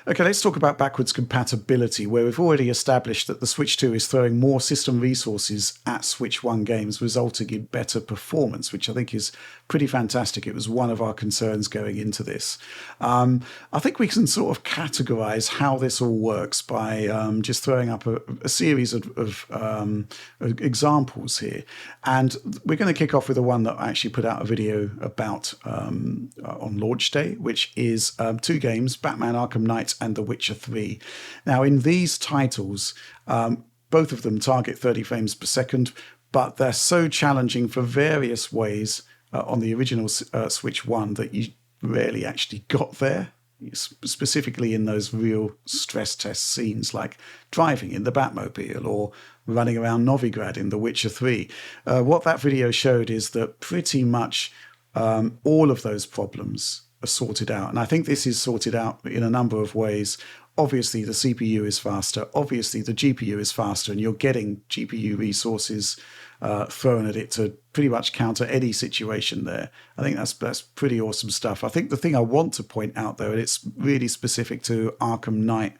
Okay, let's talk about backwards compatibility, where we've already established that the Switch 2 is throwing more system resources at Switch 1 games, resulting in better performance, which I think is pretty fantastic. It was one of our concerns going into this. I think we can sort of categorize how this all works by just throwing up a series of examples here. And we're going to kick off with the one that I actually put out a video about on launch day, which is two games, Batman Arkham Knight and The Witcher 3. Now, in these titles, both of them target 30 frames per second, but they're so challenging for various ways on the original Switch 1 that you rarely actually got there, specifically in those real stress test scenes like driving in the Batmobile or running around Novigrad in The Witcher 3. What that video showed is that pretty much all of those problems are sorted out. And I think this is sorted out in a number of ways. Obviously, the CPU is faster. Obviously, the GPU is faster, and you're getting GPU resources thrown at it to pretty much counter any situation there. I think that's pretty awesome stuff. I think the thing I want to point out, though, and it's really specific to Arkham Knight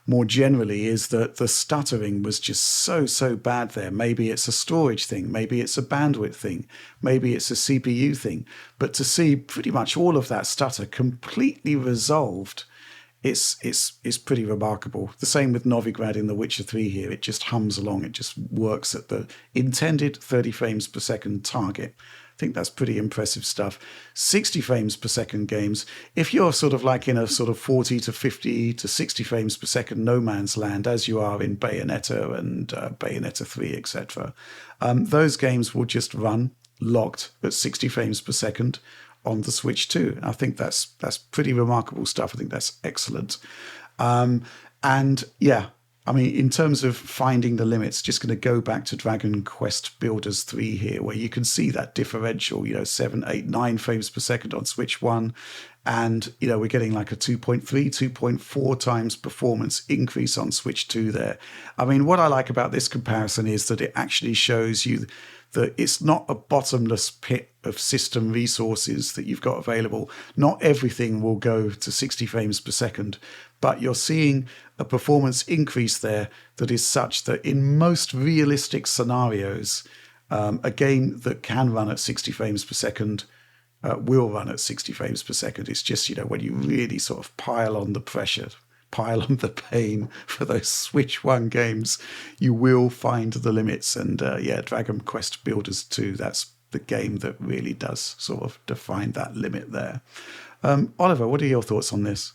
more generally, is that the stuttering was just so bad there. Maybe it's a storage thing, maybe it's a bandwidth thing, maybe it's a CPU thing. But to see pretty much all of that stutter completely resolved, it's pretty remarkable. The same with Novigrad in The Witcher 3 here. It just hums along. It just works at the intended 30 frames per second target. I think that's pretty impressive stuff. 60 frames per second games, if you're sort of like in a sort of 40 to 50 to 60 frames per second no man's land, as you are in Bayonetta and Bayonetta 3, etc., those games will just run locked at 60 frames per second on the Switch 2. I think that's pretty remarkable stuff. I think that's excellent. And yeah, I mean, in terms of finding the limits, just going to go back to Dragon Quest Builders 3 here, where you can see that differential, 7, 8, 9 frames per second on Switch 1. And, we're getting like a 2.3, 2.4 times performance increase on Switch 2 there. I mean, what I like about this comparison is that it actually shows you that it's not a bottomless pit of system resources that you've got available. Not everything will go to 60 frames per second, but you're seeing a performance increase there that is such that in most realistic scenarios, a game that can run at 60 frames per second will run at 60 frames per second. It's just, when you really sort of pile on the pressure, pile on the pain for those Switch 1 games, you will find the limits. And Dragon Quest Builders 2, that's the game that really does sort of define that limit there. Oliver, what are your thoughts on this?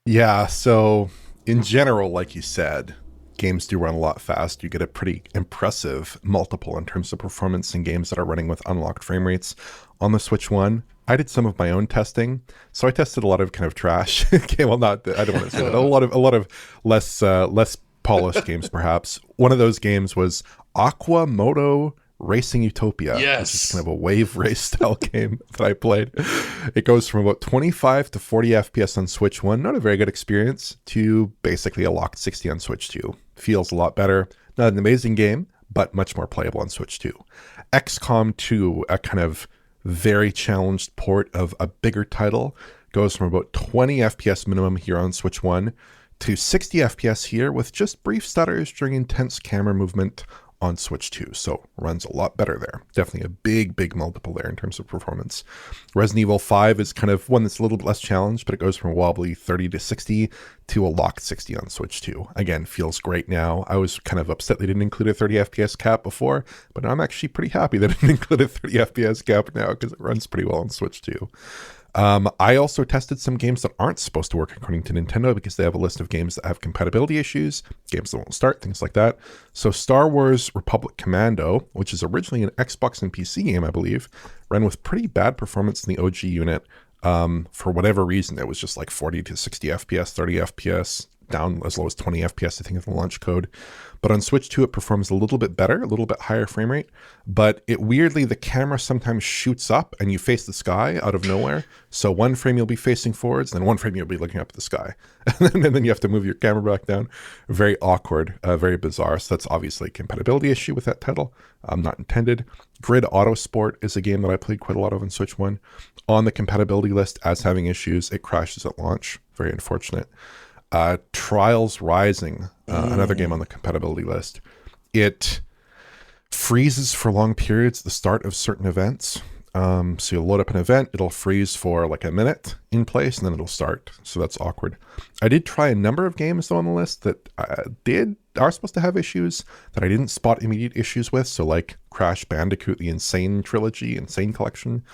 Yeah, so in general, like you said, games do run a lot fast. You get a pretty impressive multiple in terms of performance in games that are running with unlocked frame rates on the Switch 1. I did some of my own testing, so I tested a lot of kind of trash. Okay, well, I don't want to say that. A lot of less polished games, perhaps. One of those games was Aqua Moto Racing Utopia, yes, which is kind of a wave race style game that I played. It goes from about 25 to 40 FPS on Switch 1, not a very good experience, to basically a locked 60 on Switch 2. Feels a lot better. Not an amazing game, but much more playable on Switch 2. XCOM 2, a kind of very challenged port of a bigger title, goes from about 20 FPS minimum here on Switch 1 to 60 FPS here with just brief stutters during intense camera movement on Switch 2. So runs a lot better there. Definitely a big multiple there in terms of performance. Resident Evil 5 is kind of one that's a little bit less challenged, but it goes from a wobbly 30 to 60 to a locked 60 on Switch 2. Again, feels great now. I was kind of upset they didn't include a 30 FPS cap before, but I'm actually pretty happy that it didn't include a 30 FPS cap now because it runs pretty well on Switch 2. I also tested some games that aren't supposed to work according to Nintendo because they have a list of games that have compatibility issues, games that won't start, things like that. So Star Wars Republic Commando, which is originally an Xbox and PC game, I believe, ran with pretty bad performance in the OG unit. For whatever reason, it was just like 40 to 60 FPS, 30 FPS, down as low as 20 FPS, I think, in the launch code. But on Switch 2, it performs a little bit better, a little bit higher frame rate. But it weirdly, the camera sometimes shoots up and you face the sky out of nowhere. So one frame you'll be facing forwards, and then one frame you'll be looking up at the sky. And then you have to move your camera back down. Very awkward, very bizarre. So that's obviously a compatibility issue with that title. Not intended. Grid Autosport is a game that I played quite a lot of on Switch 1. On the compatibility list as having issues, it crashes at launch. Very unfortunate. Trials Rising, another game on the compatibility list. It freezes for long periods at the start of certain events. So you'll load up an event, it'll freeze for like a minute in place, and then it'll start. So that's awkward. I did try a number of games though on the list that are supposed to have issues that I didn't spot immediate issues with. So like Crash Bandicoot, the Insane Trilogy, Insane Collection,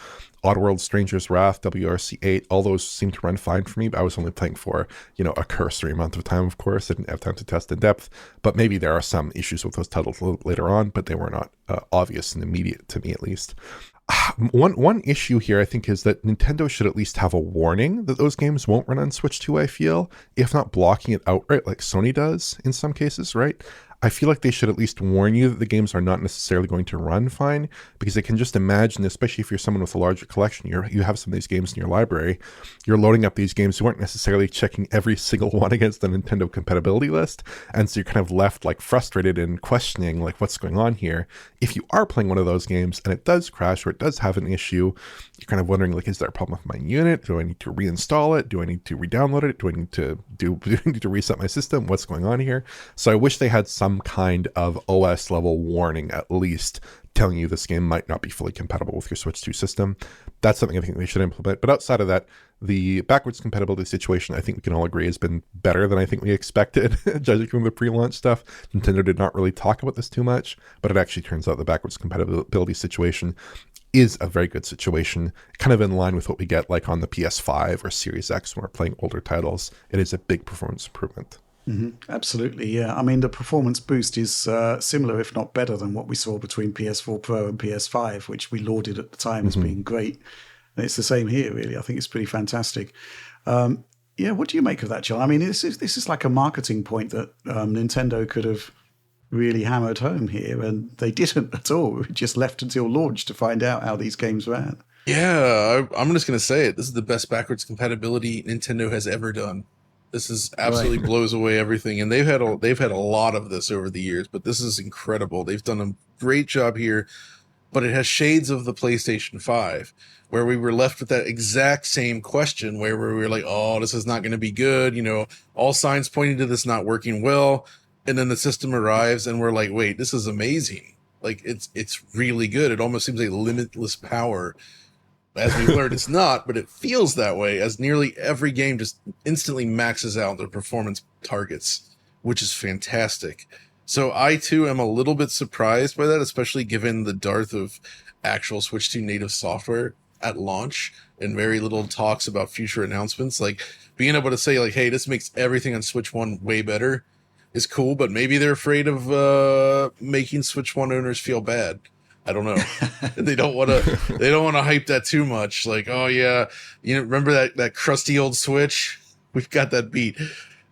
Oddworld, Stranger's Wrath, WRC8, all those seem to run fine for me. But I was only playing for, a cursory amount of time, of course. I didn't have time to test in depth. But maybe there are some issues with those titles a little later on, but they were not obvious and immediate to me at least. One issue here, I think, is that Nintendo should at least have a warning that those games won't run on Switch 2, I feel, if not blocking it outright like Sony does in some cases, right? I feel like they should at least warn you that the games are not necessarily going to run fine, because I can just imagine, especially if you're someone with a larger collection, you have some of these games in your library, you're loading up these games, you aren't necessarily checking every single one against the Nintendo compatibility list, and so you're kind of left like frustrated and questioning like what's going on here. If you are playing one of those games and it does crash or it does have an issue, you're kind of wondering like, is there a problem with my unit? Do I need to reinstall it? Do I need to re-download it? Do I need to reset my system? What's going on here? So I wish they had some kind of OS level warning, at least telling you this game might not be fully compatible with your Switch 2 system. That's something I think they should implement. But outside of that, the backwards compatibility situation, I think we can all agree, has been better than I think we expected. Judging from the pre-launch stuff, Nintendo did not really talk about this too much, but it actually turns out the backwards compatibility situation is a very good situation, kind of in line with what we get like on the PS5 or Series X when we're playing older titles. It is a big performance improvement. Mm-hmm. Absolutely, yeah. I mean, the performance boost is similar, if not better, than what we saw between PS4 Pro and PS5, which we lauded at the time as being great. And it's the same here, really. I think it's pretty fantastic. Yeah, what do you make of that, John? I mean, this is like a marketing point that Nintendo could have really hammered home here, and they didn't at all. We just left until launch to find out how these games ran. Yeah, I'm just going to say it. This is the best backwards compatibility Nintendo has ever done. This is absolutely blows away everything, and they've had a lot of this over the years, but this is incredible. They've done a great job here, but it has shades of the PlayStation 5, where we were left with that exact same question, where we were like, "Oh, this is not going to be good." All signs pointing to this not working well, and then the system arrives, and we're like, "Wait, this is amazing! Like it's really good. It almost seems like limitless power." As we learned, it's not, but it feels that way, as nearly every game just instantly maxes out their performance targets, which is fantastic. So I, too, am a little bit surprised by that, especially given the dearth of actual Switch 2 native software at launch and very little talks about future announcements. Like, being able to say, like, hey, this makes everything on Switch 1 way better is cool, but maybe they're afraid of making Switch 1 owners feel bad. I don't know. They don't want to hype that too much. Like, oh yeah, remember that crusty old Switch? We've got that beat.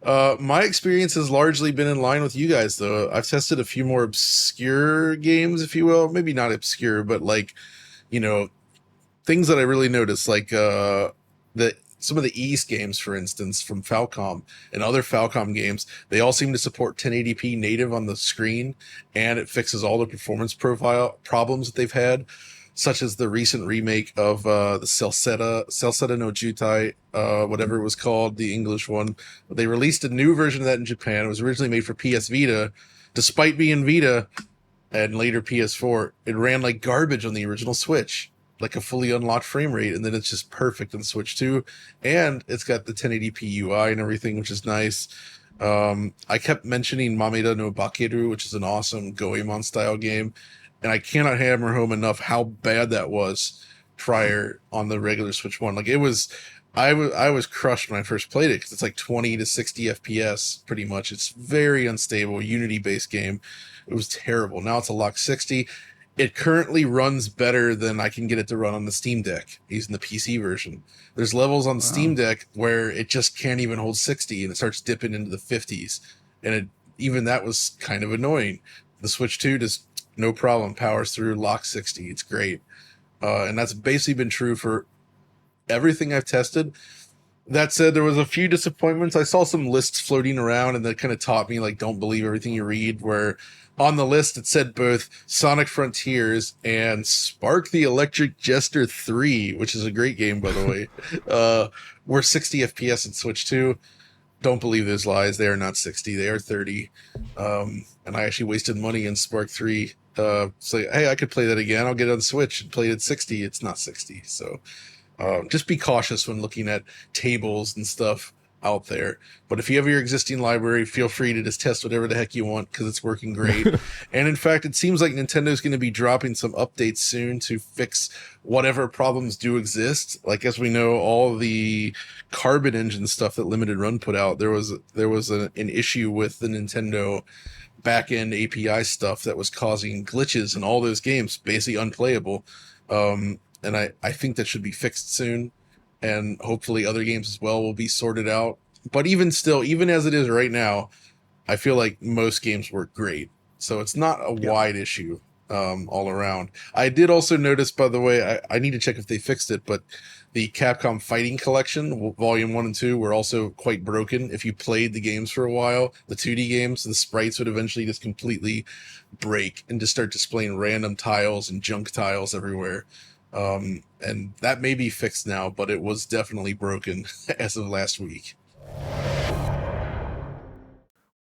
My experience has largely been in line with you guys, though. I've tested a few more obscure games, if you will. Maybe not obscure, but like, things that I really noticed, like some of the East games, for instance, from Falcom and other Falcom games, they all seem to support 1080p native on the screen, and it fixes all the performance profile problems that they've had, such as the recent remake of the Celceta no Jutai, whatever it was called, the English one. They released a new version of that in Japan. It was originally made for PS Vita. Despite being Vita and later PS4, it ran like garbage on the original Switch, like a fully unlocked frame rate, and then it's just perfect in Switch 2, and it's got the 1080p UI and everything, which is nice. I kept mentioning Mameda no Bakeru, which is an awesome Goemon style game, and I cannot hammer home enough how bad that was prior on the regular Switch 1. Like, I was crushed when I first played it, because it's like 20 to 60 FPS pretty much. It's very unstable, Unity based game. It was terrible. Now it's a lock 60. It currently runs better than I can get it to run on the Steam Deck using the PC version. There's levels on the Steam Deck where it just can't even hold 60, and it starts dipping into the 50s. And even that was kind of annoying. The Switch 2 just no problem powers through lock 60. It's great. And that's basically been true for everything I've tested. That said, there was a few disappointments. I saw some lists floating around, and that kind of taught me, like, don't believe everything you read, where on the list it said both Sonic Frontiers and Spark the Electric Jester 3, which is a great game, by the way, were 60 FPS in Switch 2. Don't believe those lies. They are not 60. They are 30. And I actually wasted money in Spark 3. So, hey, I could play that again. I'll get it on Switch and play it at 60. It's not 60. So just be cautious when looking at tables and stuff out there. But if you have your existing library, feel free to just test whatever the heck you want because it's working great. And in fact, it seems like Nintendo's going to be dropping some updates soon to fix whatever problems do exist. Like, as we know, all the Carbon Engine stuff that Limited Run put out, there was an issue with the Nintendo back-end API stuff that was causing glitches in all those games, basically unplayable. And I think that should be fixed soon. And hopefully other games as well will be sorted out. But even still, even as it is right now, I feel like most games work great. So it's not a wide issue all around. I did also notice, by the way, I need to check if they fixed it, but the Capcom Fighting Collection, Volume 1 and 2, were also quite broken. If you played the games for a while, the 2D games, the sprites would eventually just completely break and just start displaying random tiles and junk tiles everywhere. And that may be fixed now, but it was definitely broken as of last week.